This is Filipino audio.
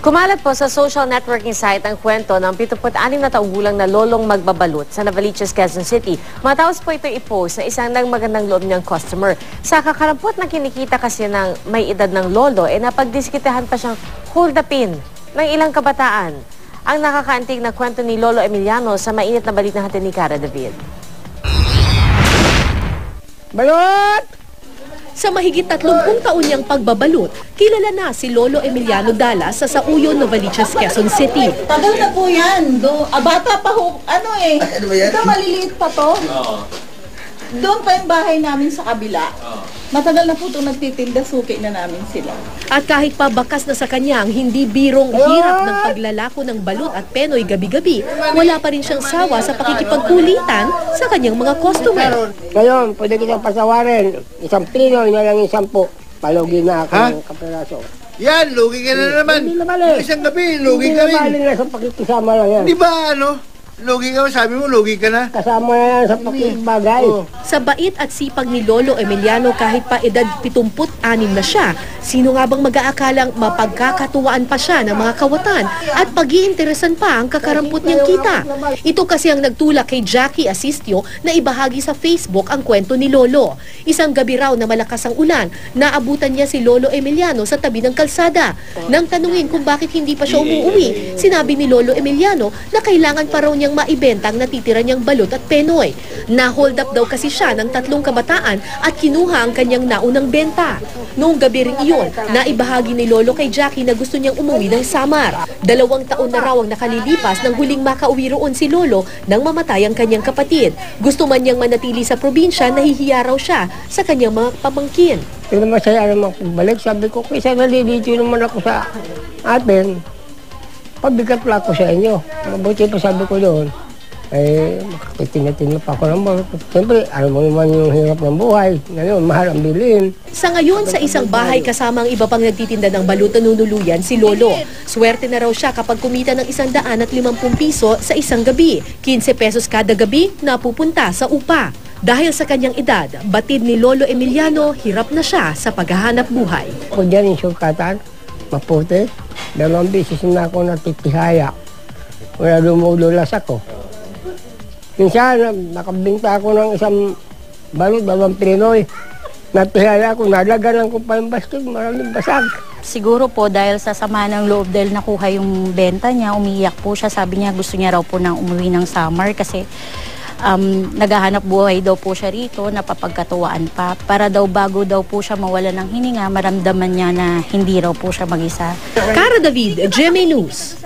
Kumalat po sa social networking site ang kwento ng 76 na taong gulang na lolong magbabalot sa Novaliches, Quezon City. Matapos po ito i-post sa isang magandang loob niyang customer. Sa kakarampot na kinikita kasi ng may edad ng lolo, napagdiskitahan pa siyang hold upin ng ilang kabataan. Ang nakakaantig na kwento ni Lolo Emiliano sa mainit na balita natin ni Cara David. Balot! Sa mahigit 30 taon niyang pagbabalot, kilala na si Lolo Emiliano Dala sa Sauyon, Novaliches, Quezon City. Tagal na po yan. Bata pa ho, ano ba yan? Ito maliliit pa to. Doon pa yung bahay namin sa kabila. Matagal na po itong nagtitinda, suki na namin sila. At kahit pa bakas na sa kanya ang hindi birong hirap ng paglalako ng balot at penoy gabi-gabi, wala pa rin siyang sawa sa pakikipagkulitan sa kanyang mga customer. Ngayon, pwede kitang pasawarin. Isang pinoy na lang 10. Palugin na ako ng kaperaso. Yan, lugi ka na naman. Hindi na mali. Isang gabi, lugi ka rin. Hindi na mali na sa pakikisama lang yan. Di ba lugi ka, sabi mo lugi ka na. Kasama na yan sa pakibagay. Sa bait at sipag ni Lolo Emiliano kahit pa edad 76 na siya, sino nga bang mag-aakalang mapagkakatuwaan pa siya ng mga kawatan at pag-iinteresan pa ang kakarampot niyang kita. Ito kasi ang nagtulak kay Jackie Asistio na ibahagi sa Facebook ang kwento ni Lolo. Isang gabi raw na malakas ang ulan, naabutan niya si Lolo Emiliano sa tabi ng kalsada. Nang tanungin kung bakit hindi pa siya umuwi, sinabi ni Lolo Emiliano na kailangan pa raw niyang maibenta ang natitira niyang balot at penoy. Na-hold up daw kasi siya ng 3 kabataan at kinuha ang kanyang naunang benta. Noong gabi rin iyon, naibahagi ni Lolo kay Jackie na gusto niyang umuwi ng Samar. 2 taon na raw ang nakalilipas nang huling makauwi roon si Lolo nang mamatay ang kanyang kapatid. Gusto man niyang manatili sa probinsya, nahihiya raw siya sa kanyang mga pamangkin. Pero masaya naman pagbalik. Sabi ko, kaysa nalilito naman ako sa atin, pabigat lang ako sa inyo. Mabuti pa sabi ko doon, makatitina-tina pa ako ng balot. Siyempre, alam mo naman yung hirap ng buhay. Ngayon, mahal ang bilhin. Sa ngayon, sa isang bahay kasama ang iba pang nagtitinda ng balot na nunuluyan si Lolo. Swerte na raw siya kapag kumita ng 150 piso sa isang gabi. 15 pesos kada gabi napupunta sa upa. Dahil sa kanyang edad, batid ni Lolo Emiliano, hirap na siya sa paghahanap buhay. Kung dyan yung surkatan, maputi. 2 beses na ako natitihaya. Wala dumudulas ako. Minsan, nakabinta ako ng isang balot, 2 pinoy. Natihaya ako, nalaganan ko pa yung basket, maraming basag. Siguro po dahil sa sama ng loob dahil nakuha yung benta niya, umiiyak po siya. Sabi niya gusto niya raw po nang umuwi ng Samar kasi naghahanap buhay daw po siya rito, napapagkatuwaan pa. Para daw bago daw po siya mawala ng hininga, maramdaman niya na hindi raw po siya mag-isa. Cara David, GMA News.